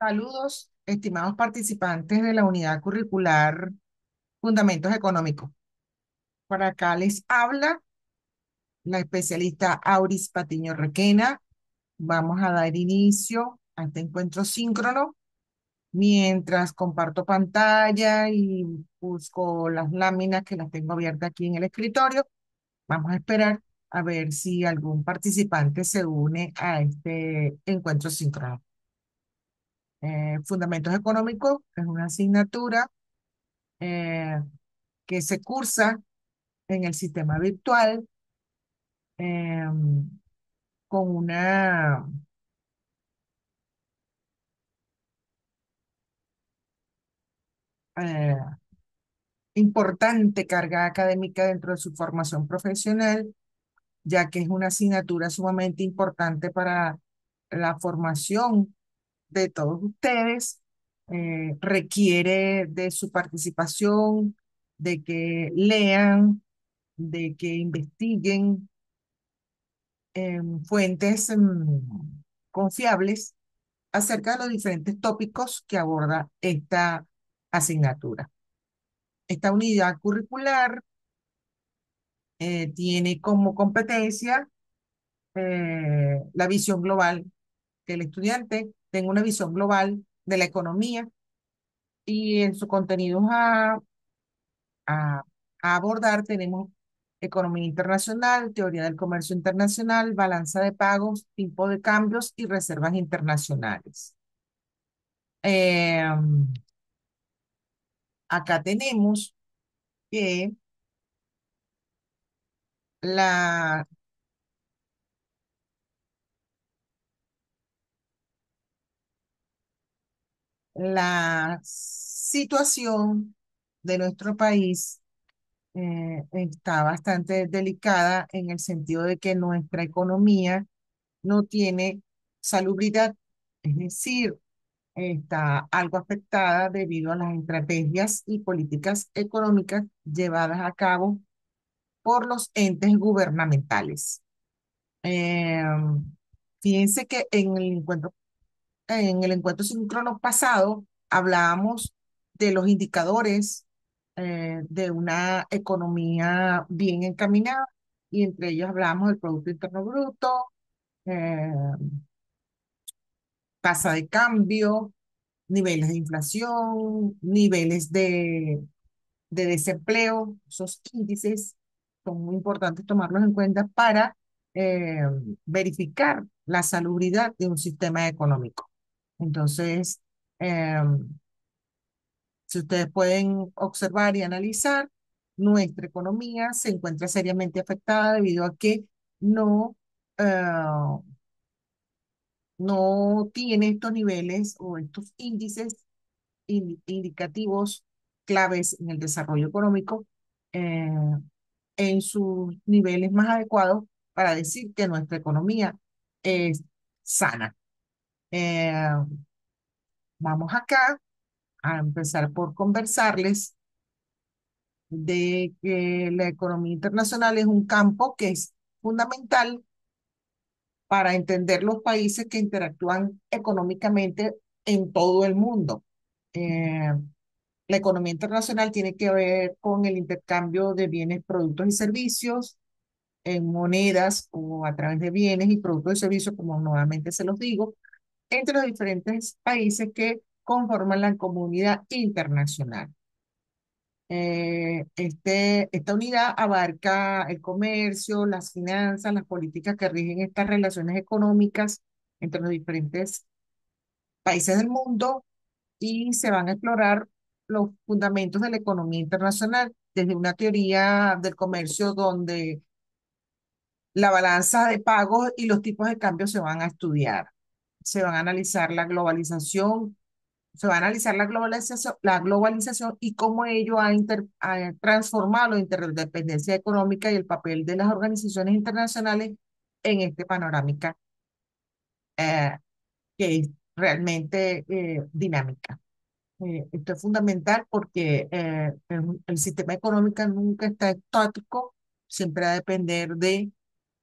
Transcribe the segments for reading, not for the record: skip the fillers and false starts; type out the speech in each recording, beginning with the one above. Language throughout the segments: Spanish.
Saludos, estimados participantes de la unidad curricular Fundamentos Económicos. Por acá les habla la especialista Auris Patiño Requena. Vamos a dar inicio a este encuentro síncrono mientras comparto pantalla y busco las láminas que las tengo abiertas aquí en el escritorio. Vamos a esperar a ver si algún participante se une a este encuentro síncrono. Fundamentos Económicos es una asignatura eh, que se cursa en el sistema virtual eh, con una eh, importante carga académica dentro de su formación profesional, ya que es una asignatura sumamente importante para la formación de todos ustedes. Requiere de su participación, de que lean, de que investiguen en fuentes confiables acerca de los diferentes tópicos que aborda esta asignatura. Esta unidad curricular tiene como competencia la visión global, que el estudiante tenga una visión global de la economía y en su contenido a, a abordar tenemos economía internacional, teoría del comercio internacional, balanza de pagos, tipo de cambios y reservas internacionales. Eh, Acá tenemos que la, la situación de nuestro país está bastante delicada en el sentido de que nuestra economía no tiene salubridad, es decir, está algo afectada debido a las estrategias y políticas económicas llevadas a cabo por los entes gubernamentales. Eh, Fíjense que en el encuentro síncrono pasado hablábamos de los indicadores de una economía bien encaminada y entre ellos hablábamos del Producto Interno Bruto, eh, tasa de cambio, niveles de inflación, niveles de desempleo. Esos índices son muy importantes tomarlos en cuenta para eh, verificar la salubridad de un sistema económico. Entonces, eh, si ustedes pueden observar y analizar, nuestra economía se encuentra seriamente afectada debido a que no, no tiene estos niveles o estos índices indicativos claves en el desarrollo económico eh, en sus niveles más adecuados para decir que nuestra economía es sana. Eh, Vamos acá a empezar por conversarles de que la economía internacional es un campo que es fundamental para entender los países que interactúan económicamente en todo el mundo. Eh, la economía internacional tiene que ver con el intercambio de bienes, productos y servicios en monedas o a través de bienes y productos y servicios, como nuevamente se los digo, entre los diferentes países que conforman la comunidad internacional. Esta unidad abarca el comercio, las finanzas, las políticas que rigen estas relaciones económicas entre los diferentes países del mundo y se van a explorar los fundamentos de la economía internacional desde una teoría del comercio donde la balanza de pagos y los tipos de cambio se van a estudiar. Se van a analizar la globalización, se va a analizar la globalización y cómo ello ha transformado la interdependencia económica y el papel de las organizaciones internacionales en este panorámica eh, que es realmente dinámica. Esto es fundamental porque el sistema económico nunca está estático, siempre va a depender de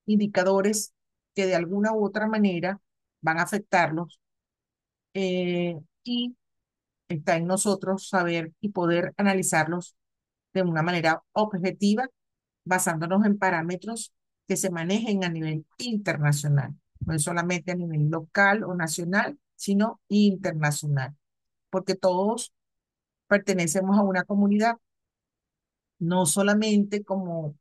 indicadores que de alguna u otra manera van a afectarlos y está en nosotros saber y poder analizarlos de una manera objetiva, basándonos en parámetros que se manejen a nivel internacional, no es solamente a nivel local o nacional, sino internacional, porque todos pertenecemos a una comunidad, no solamente como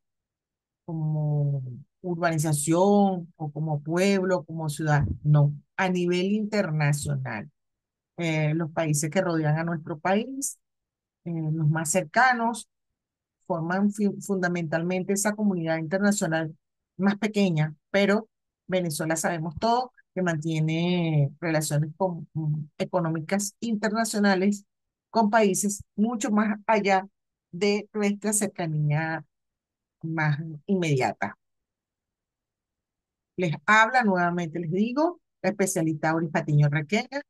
urbanización o como pueblo, como ciudad, no, a nivel internacional. Los países que rodean a nuestro país, los más cercanos, forman fundamentalmente esa comunidad internacional más pequeña, pero Venezuela sabemos todo que mantiene relaciones económicas internacionales con países mucho más allá de nuestra cercanía más inmediata. Les habla nuevamente, les digo, la especialista Auris Patiño Requena.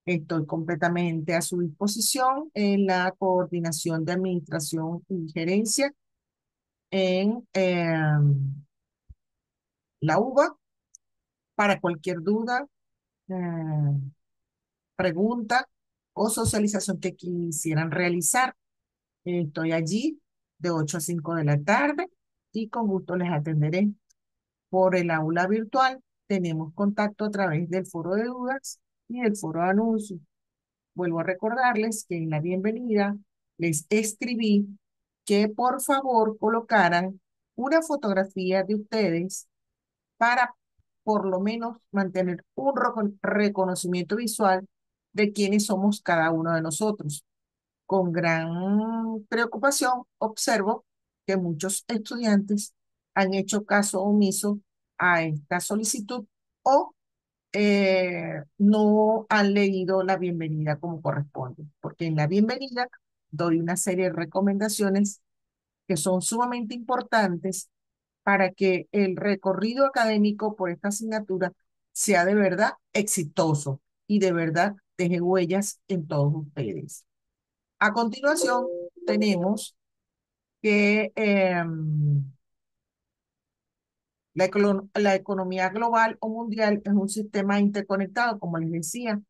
Estoy completamente a su disposición en la coordinación de administración y gerencia en la UBA para cualquier duda, eh, pregunta o socialización que quisieran realizar. Estoy allí de 8 a 5 de la tarde y con gusto les atenderé. Por el aula virtual tenemos contacto a través del foro de dudas y del foro de anuncios. Vuelvo a recordarles que en la bienvenida les escribí que por favor colocaran una fotografía de ustedes para por lo menos mantener un reconocimiento visual de quiénes somos cada uno de nosotros. Con gran preocupación observo que muchos estudiantes han hecho caso omiso a esta solicitud o no han leído la bienvenida como corresponde, porque en la bienvenida doy una serie de recomendaciones que son sumamente importantes para que el recorrido académico por esta asignatura sea de verdad exitoso y de verdad deje huellas en todos ustedes. A continuación, tenemos que la economía global o mundial es un sistema interconectado, como les decía,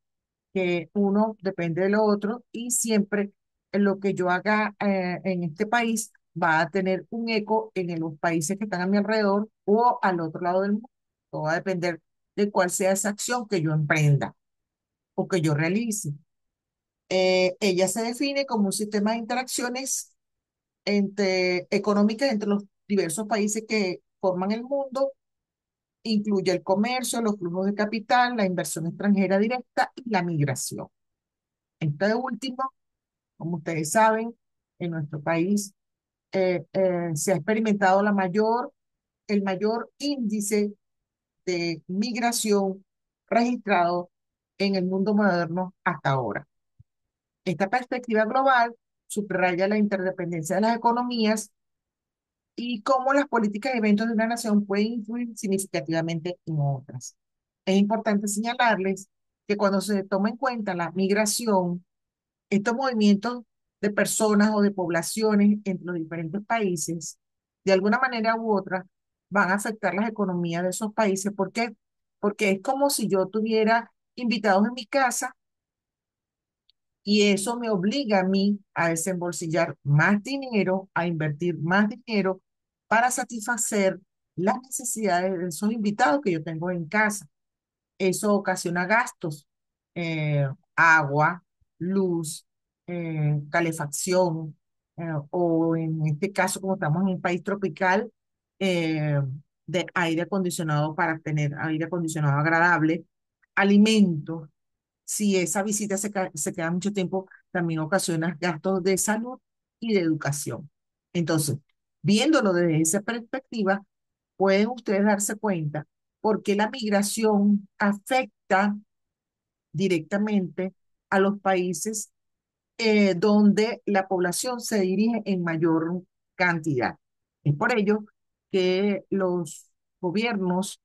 que uno depende del otro y siempre lo que yo haga en este país va a tener un eco en los países que están a mi alrededor o al otro lado del mundo. Todo va a depender de cuál sea esa acción que yo emprenda o que yo realice. Ella se define como un sistema de interacciones económicas entre los diversos países que forman el mundo. Incluye el comercio, los flujos de capital, la inversión extranjera directa y la migración. Este último, como ustedes saben, en nuestro país se ha experimentado el mayor índice de migración registrado en el mundo moderno hasta ahora. Esta perspectiva global subraya la interdependencia de las economías y cómo las políticas y eventos de una nación pueden influir significativamente en otras. Es importante señalarles que cuando se toma en cuenta la migración, estos movimientos de personas o de poblaciones entre los diferentes países, de alguna manera u otra, van a afectar las economías de esos países. ¿Por qué? Porque es como si yo tuviera invitados en mi casa y eso me obliga a mí a desembolsillar más dinero, a invertir más dinero para satisfacer las necesidades de esos invitados que yo tengo en casa. Eso ocasiona gastos, agua, luz, calefacción, o en este caso, como estamos en un país tropical, eh, de aire acondicionado para tener aire acondicionado agradable, alimentos. Si esa visita se queda mucho tiempo, también ocasiona gastos de salud y de educación. Entonces, viéndolo desde esa perspectiva, pueden ustedes darse cuenta por qué la migración afecta directamente a los países donde la población se dirige en mayor cantidad. Es por ello que los gobiernos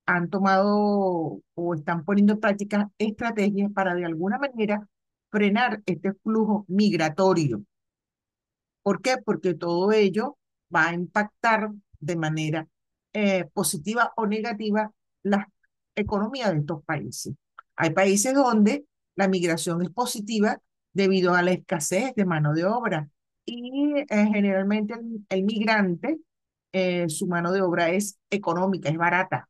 han tomado o están poniendo en práctica estrategias para de alguna manera frenar este flujo migratorio. ¿Por qué? Porque todo ello va a impactar de manera positiva o negativa las economías de estos países. Hay países donde la migración es positiva debido a la escasez de mano de obra. Y generalmente el migrante, su mano de obra es económica, es barata,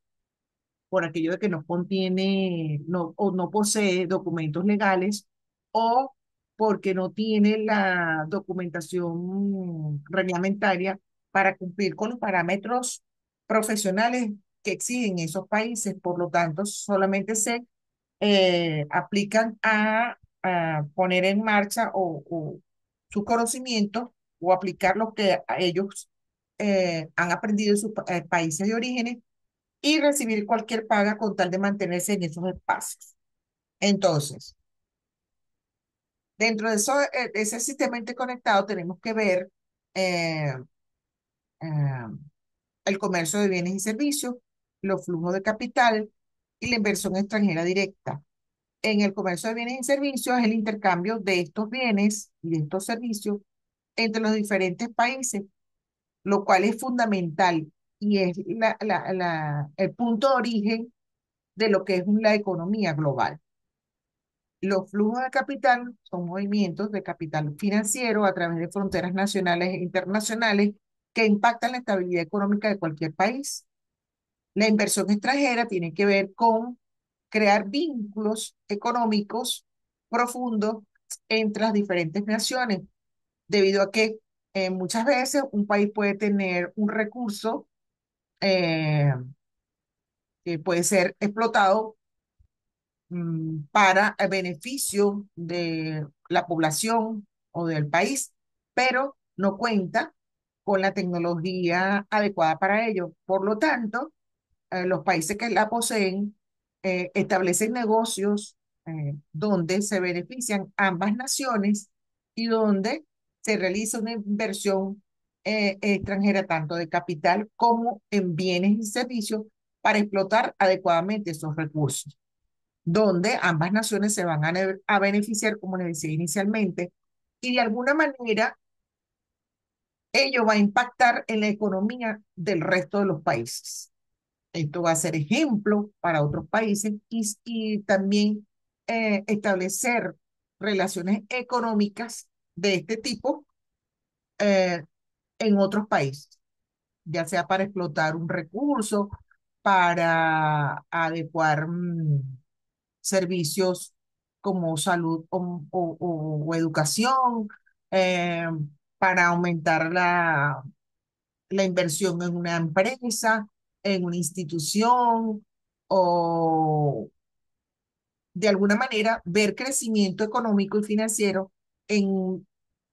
por aquello de que no contiene o no posee documentos legales o porque no tiene la documentación reglamentaria para cumplir con los parámetros profesionales que exigen esos países. Por lo tanto, solamente se aplican a poner en marcha o sus conocimientos o aplicar lo que a ellos han aprendido en sus países de origen y recibir cualquier paga con tal de mantenerse en esos espacios. Entonces, dentro de, eso, de ese sistema interconectado tenemos que ver eh, eh, el comercio de bienes y servicios, los flujos de capital y la inversión extranjera directa. En el comercio de bienes y servicios es el intercambio de estos bienes y de estos servicios entre los diferentes países, lo cual es fundamental y es el punto de origen de lo que es la economía global. Los flujos de capital son movimientos de capital financiero a través de fronteras nacionales e internacionales que impactan la estabilidad económica de cualquier país. La inversión extranjera tiene que ver con crear vínculos económicos profundos entre las diferentes naciones, debido a que muchas veces un país puede tener un recurso eh, que puede ser explotado para el beneficio de la población o del país, pero no cuenta con la tecnología adecuada para ello. Por lo tanto, los países que la poseen establecen negocios donde se benefician ambas naciones y donde se realiza una inversión extranjera tanto de capital como en bienes y servicios para explotar adecuadamente esos recursos, donde ambas naciones se van a beneficiar, como les decía inicialmente, y de alguna manera ello va a impactar en la economía del resto de los países. Esto va a ser ejemplo para otros países y también establecer relaciones económicas de este tipo eh, en otros países, ya sea para explotar un recurso, para adecuar servicios como salud o educación, eh, para aumentar la inversión en una empresa, en una institución o de alguna manera ver crecimiento económico y financiero en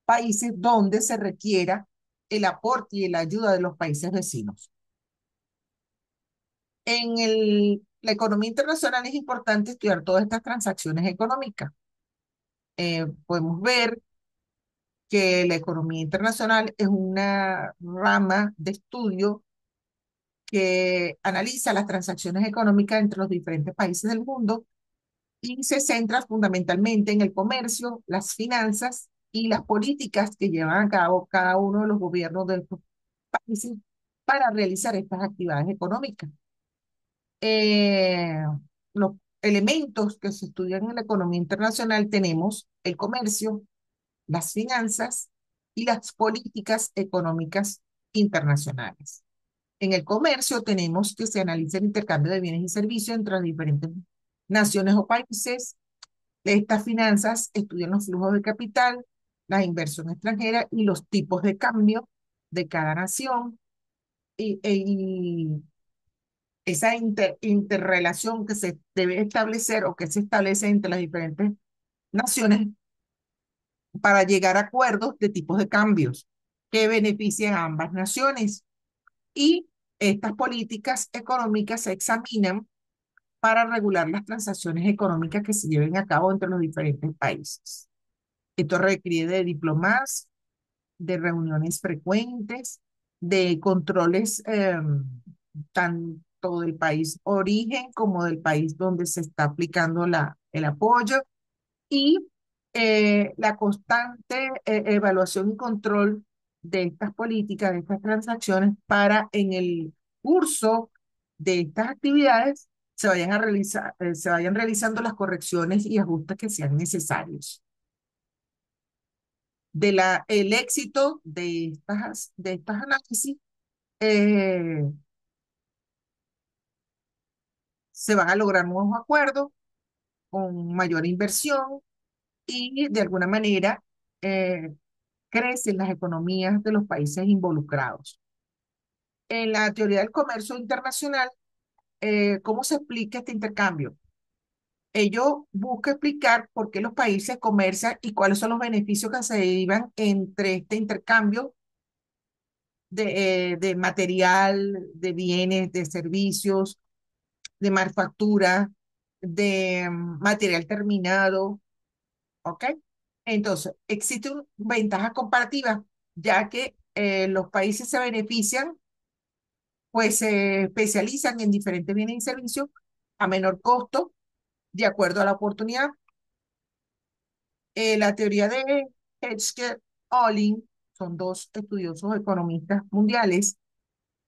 países donde se requiera el aporte y la ayuda de los países vecinos. La economía internacional es importante estudiar todas estas transacciones económicas. Podemos ver que la economía internacional es una rama de estudio que analiza las transacciones económicas entre los diferentes países del mundo y se centra fundamentalmente en el comercio, las finanzas y las políticas que llevan a cabo cada uno de los gobiernos de estos países para realizar estas actividades económicas. Eh, los elementos que se estudian en la economía internacional tenemos el comercio, las finanzas y las políticas económicas internacionales. En el comercio tenemos que se analiza el intercambio de bienes y servicios entre las diferentes naciones o países. Estas finanzas estudian los flujos de capital, la inversión extranjera y los tipos de cambio de cada nación y esa interrelación que se debe establecer o que se establece entre las diferentes naciones para llegar a acuerdos de tipos de cambios que beneficien a ambas naciones. Y estas políticas económicas se examinan para regular las transacciones económicas que se lleven a cabo entre los diferentes países. Esto requiere de diplomacia, de reuniones frecuentes, de controles tanto del país origen como del país donde se está aplicando el apoyo y la constante evaluación y control de estas políticas, de estas transacciones, para en el curso de estas actividades se vayan realizando las correcciones y ajustes que sean necesarios. El éxito de estas análisis, eh, se van a lograr nuevos acuerdos con mayor inversión y de alguna manera eh, crecen las economías de los países involucrados. En la teoría del comercio internacional, ¿cómo se explica este intercambio? Ello busca explicar por qué los países comercian y cuáles son los beneficios que se derivan entre este intercambio de material, de bienes, de servicios, de manufactura, de material terminado, ¿ok? Entonces, existen ventajas comparativas, ya que los países se benefician, pues se especializan en diferentes bienes y servicios a menor costo, de acuerdo a la oportunidad. La teoría de Hedges-Olin, son dos estudiosos economistas mundiales.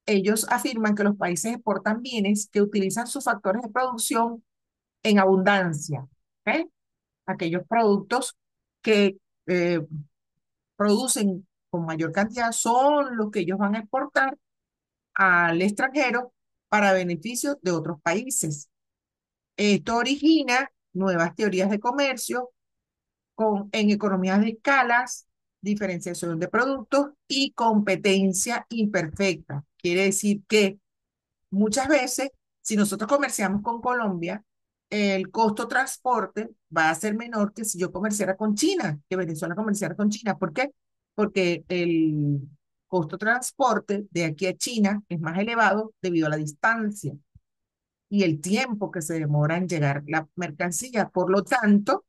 Ellos afirman que los países exportan bienes que utilizan sus factores de producción en abundancia, ¿ok? Aquellos productos que eh, producen con mayor cantidad son los que ellos van a exportar al extranjero para beneficio de otros países. Esto origina nuevas teorías de comercio en economías de escalas, diferenciación de productos y competencia imperfecta. Quiere decir que muchas veces, si nosotros comerciamos con Colombia, el costo transporte va a ser menor que si yo comerciara con China, que Venezuela comerciara con China. ¿Por qué? Porque el costo transporte de aquí a China es más elevado debido a la distancia y el tiempo que se demora en llegar la mercancía. Por lo tanto,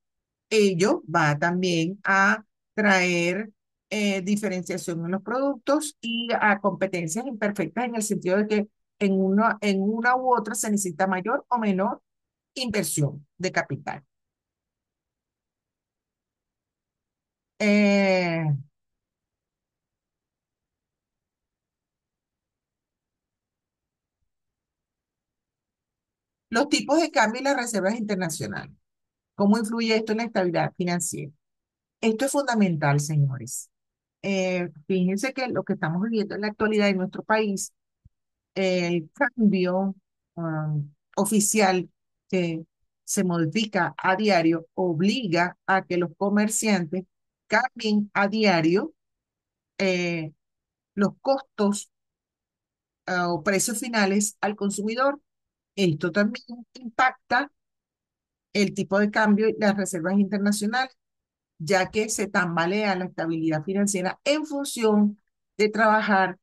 ello va también a traer diferenciación en los productos y a competencias imperfectas en el sentido de que en una u otra se necesita mayor o menor inversión de capital. Eh, los tipos de cambio y las reservas internacionales. ¿Cómo influye esto en la estabilidad financiera? Esto es fundamental, señores. Fíjense que lo que estamos viviendo en la actualidad en nuestro país, el cambio oficial que se modifica a diario obliga a que los comerciantes cambien a diario eh, los costos o precios finales al consumidor. Esto también impacta el tipo de cambio y las reservas internacionales, ya que se tambalea la estabilidad financiera en función de trabajar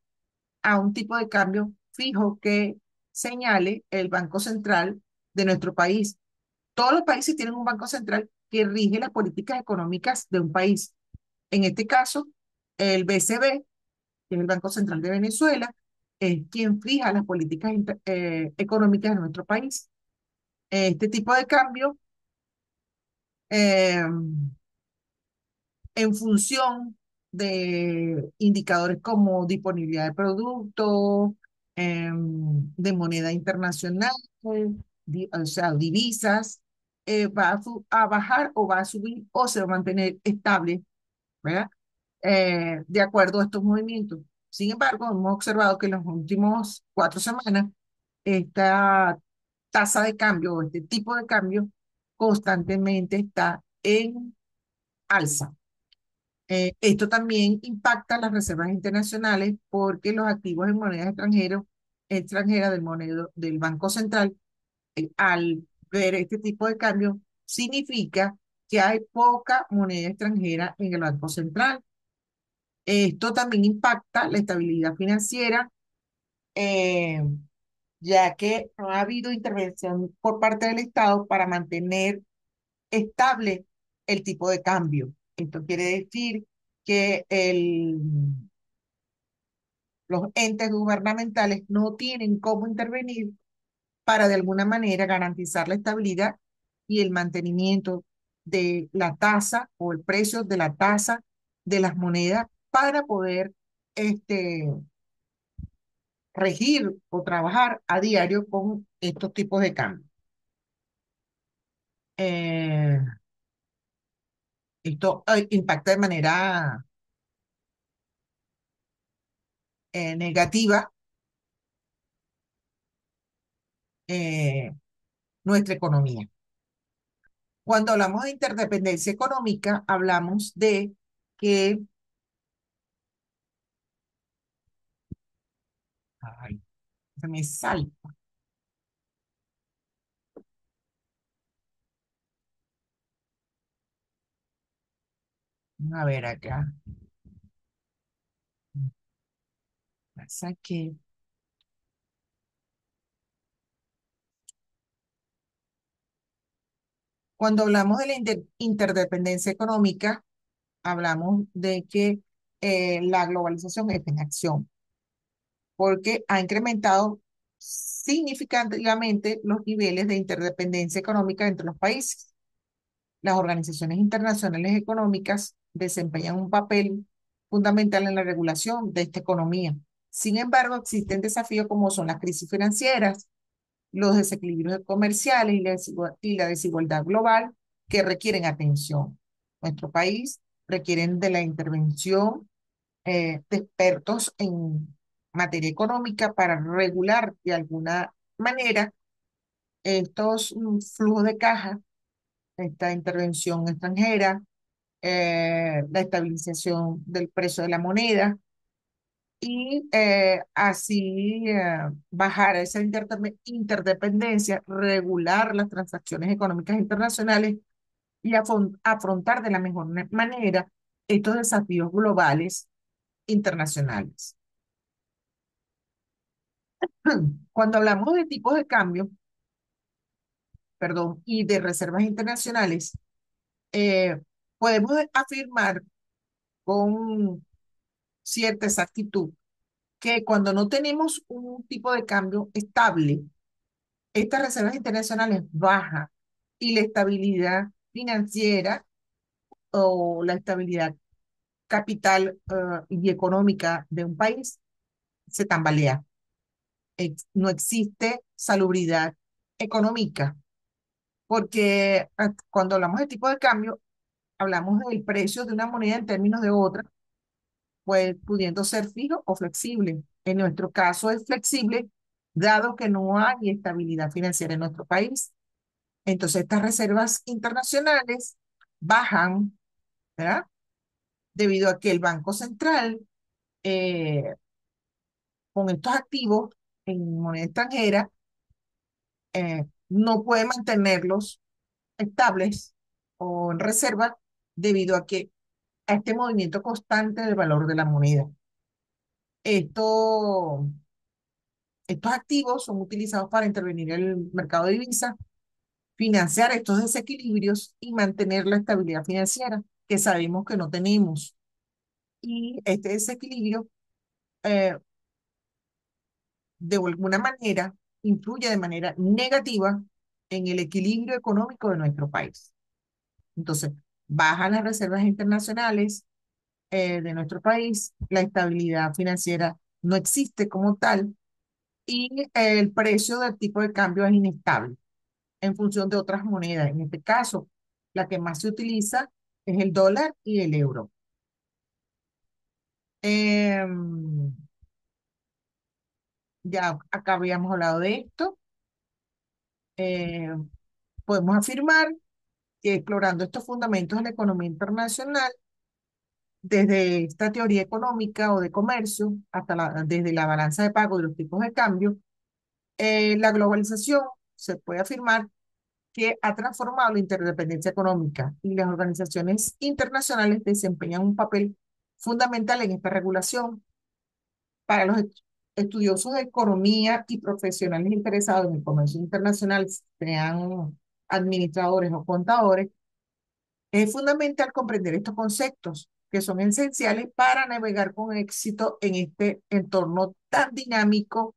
a un tipo de cambio fijo que señale el Banco Central de nuestro país. Todos los países tienen un Banco Central que rige las políticas económicas de un país. En este caso, el BCB, que es el Banco Central de Venezuela, es quien fija las políticas económicas de nuestro país. Este tipo de cambio, eh, en función de indicadores como disponibilidad de productos, de moneda internacional, o sea, divisas, va a bajar o va a subir o se va a mantener estable, ¿verdad? De acuerdo a estos movimientos. Sin embargo, hemos observado que en las últimas 4 semanas, esta tasa de cambio, este tipo de cambio, constantemente está en alza. Esto también impacta las reservas internacionales porque los activos en moneda extranjera del Banco Central, al ver este tipo de cambio, significa que hay poca moneda extranjera en el Banco Central. Esto también impacta la estabilidad financiera, eh, ya que no ha habido intervención por parte del Estado para mantener estable el tipo de cambio. Esto quiere decir que los entes gubernamentales no tienen cómo intervenir para de alguna manera garantizar la estabilidad y el mantenimiento de la tasa o el precio de la tasa de las monedas para poder este, regir o trabajar a diario con estos tipos de cambio. Esto impacta de manera negativa eh, nuestra economía. Cuando hablamos de interdependencia económica, hablamos de que, ay, se me salta, a ver acá, pasa que cuando hablamos de la interdependencia económica, hablamos de que la globalización está en acción, porque ha incrementado significativamente los niveles de interdependencia económica entre los países. Las organizaciones internacionales económicas desempeñan un papel fundamental en la regulación de esta economía. Sin embargo, existen desafíos como son las crisis financieras, los desequilibrios comerciales y la desigualdad global que requieren atención. Nuestro país requieren de la intervención de expertos en materia económica para regular de alguna manera estos flujos de caja, esta intervención extranjera, la estabilización del precio de la moneda y así bajar esa interdependencia, regular las transacciones económicas internacionales y afrontar de la mejor manera estos desafíos globales internacionales. Cuando hablamos de tipos de cambio, perdón, y de reservas internacionales, eh, podemos afirmar con cierta exactitud que cuando no tenemos un tipo de cambio estable, estas reservas internacionales bajan y la estabilidad financiera o la estabilidad capital y económica de un país se tambalea. No existe salubridad económica, porque cuando hablamos de tipo de cambio, hablamos del precio de una moneda en términos de otra, pues pudiendo ser fijo o flexible. En nuestro caso es flexible, dado que no hay estabilidad financiera en nuestro país. Entonces, estas reservas internacionales bajan, ¿verdad? Debido a que el Banco Central, eh, con estos activos en moneda extranjera, no puede mantenerlos estables o en reserva debido a este movimiento constante del valor de la moneda. Esto, estos activos son utilizados para intervenir en el mercado de divisas, financiar estos desequilibrios y mantener la estabilidad financiera que sabemos que no tenemos. Y este desequilibrio, eh, de alguna manera, influye de manera negativa en el equilibrio económico de nuestro país. Entonces, bajan las reservas internacionales de nuestro país, la estabilidad financiera no existe como tal y el precio del tipo de cambio es inestable en función de otras monedas. En este caso, la que más se utiliza es el dólar y el euro. Em, ya acá habíamos hablado de esto. Em, Podemos afirmar que explorando estos fundamentos de la economía internacional, desde esta teoría económica o de comercio, hasta desde la balanza de pago y los tipos de cambio, la globalización se puede afirmar que ha transformado la interdependencia económica y las organizaciones internacionales desempeñan un papel fundamental en esta regulación. Para los estudiosos de economía y profesionales interesados en el comercio internacional, sean administradores o contadores, es fundamental comprender estos conceptos que son esenciales para navegar con éxito en este entorno tan dinámico,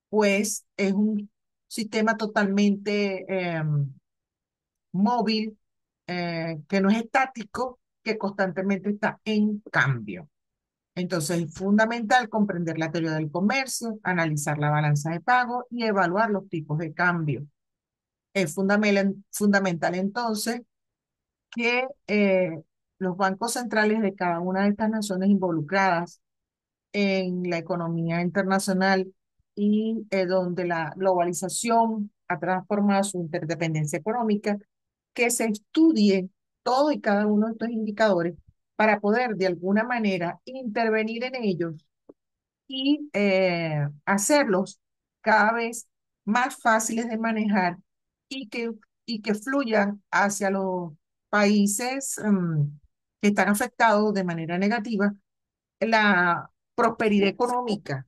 pues es un sistema totalmente móvil, que no es estático, que constantemente está en cambio. Entonces es fundamental comprender la teoría del comercio, analizar la balanza de pago y evaluar los tipos de cambio. Es fundamental entonces que los bancos centrales de cada una de estas naciones involucradas en la economía internacional y donde la globalización ha transformado su interdependencia económica, que se estudie todo y cada uno de estos indicadores para poder de alguna manera intervenir en ellos y hacerlos cada vez más fáciles de manejar y y que fluyan hacia los países que están afectados de manera negativa, la prosperidad económica,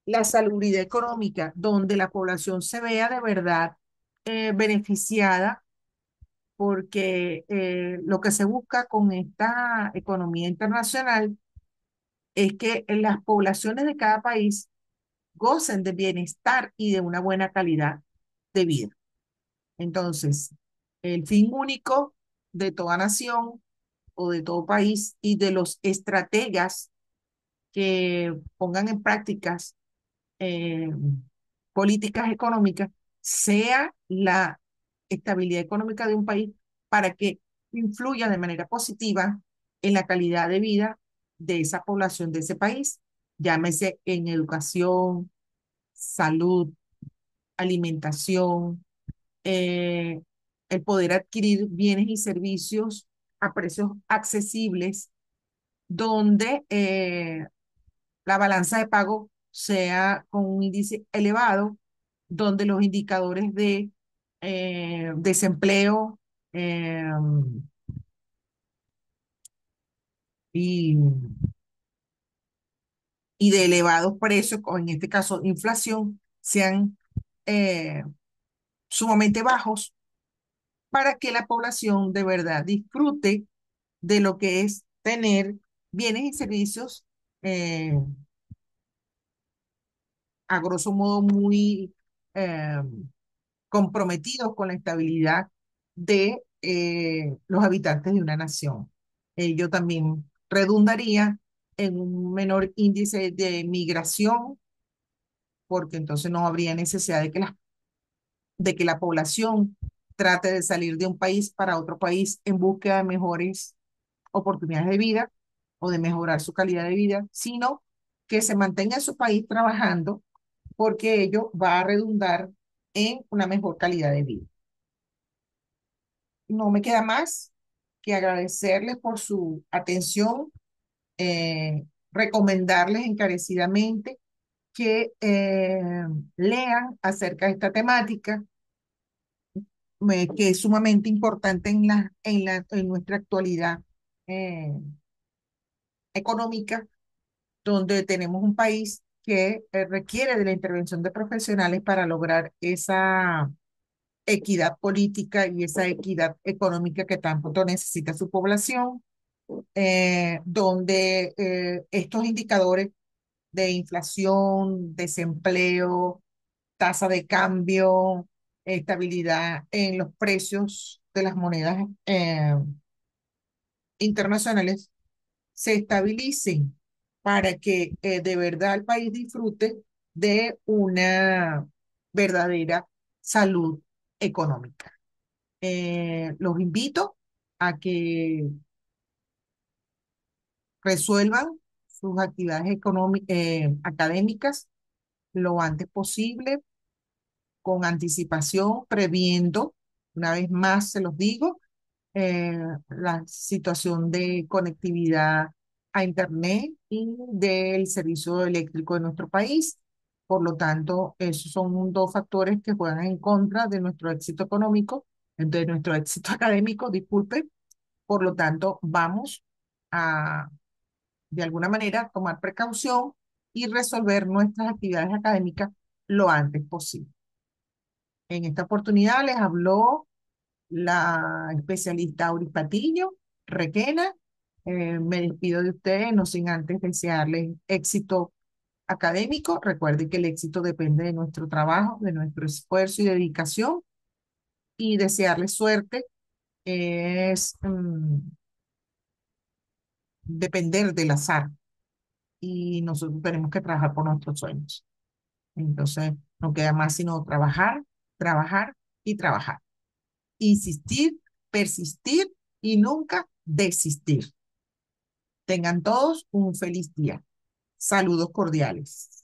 la salubridad económica, donde la población se vea de verdad beneficiada, porque lo que se busca con esta economía internacional es que las poblaciones de cada país gocen de bienestar y de una buena calidad de vida. Entonces, el fin único de toda nación o de todo país y de los estrategas que pongan en prácticas eh, políticas económicas sea la estabilidad económica de un país para que influya de manera positiva en la calidad de vida de esa población de ese país, llámese en educación, salud, alimentación, eh, el poder adquirir bienes y servicios a precios accesibles, donde la balanza de pago sea con un índice elevado, donde los indicadores de desempleo eh, y, y de elevados precios, o en este caso inflación, sean eh, sumamente bajos para que la población de verdad disfrute de lo que es tener bienes y servicios eh, a grosso modo muy eh, comprometidos con la estabilidad de los habitantes de una nación. Ello también redundaría en un menor índice de migración, porque entonces no habría necesidad de que la población trate de salir de un país para otro país en búsqueda de mejores oportunidades de vida o de mejorar su calidad de vida, sino que se mantenga en su país trabajando porque ello va a redundar en una mejor calidad de vida. No me queda más que agradecerles por su atención, recomendarles encarecidamente que lean acerca de esta temática, que es sumamente importante en en nuestra actualidad eh, económica, donde tenemos un país que requiere de la intervención de profesionales para lograr esa equidad política y esa equidad económica que tanto necesita su población, donde estos indicadores de inflación, desempleo, tasa de cambio, estabilidad en los precios de las monedas internacionales se estabilicen para que de verdad el país disfrute de una verdadera salud económica. Los invito a que resuelvan sus actividades académicas lo antes posible, con anticipación, previendo, una vez más se los digo, eh, la situación de conectividad a Internet y del servicio eléctrico de nuestro país. Por lo tanto, esos son dos factores que juegan en contra de nuestro éxito económico, de nuestro éxito académico, disculpe. Por lo tanto, vamos a, de alguna manera, tomar precaución y resolver nuestras actividades académicas lo antes posible. En esta oportunidad les habló la especialista Auris Patiño, Requena. Me despido de ustedes, no sin antes desearles éxito académico. Recuerden que el éxito depende de nuestro trabajo, de nuestro esfuerzo y dedicación, y desearles suerte es depender del azar, y nosotros tenemos que trabajar por nuestros sueños. Entonces, no queda más sino trabajar, trabajar y trabajar. Insistir, persistir y nunca desistir. Tengan todos un feliz día. Saludos cordiales.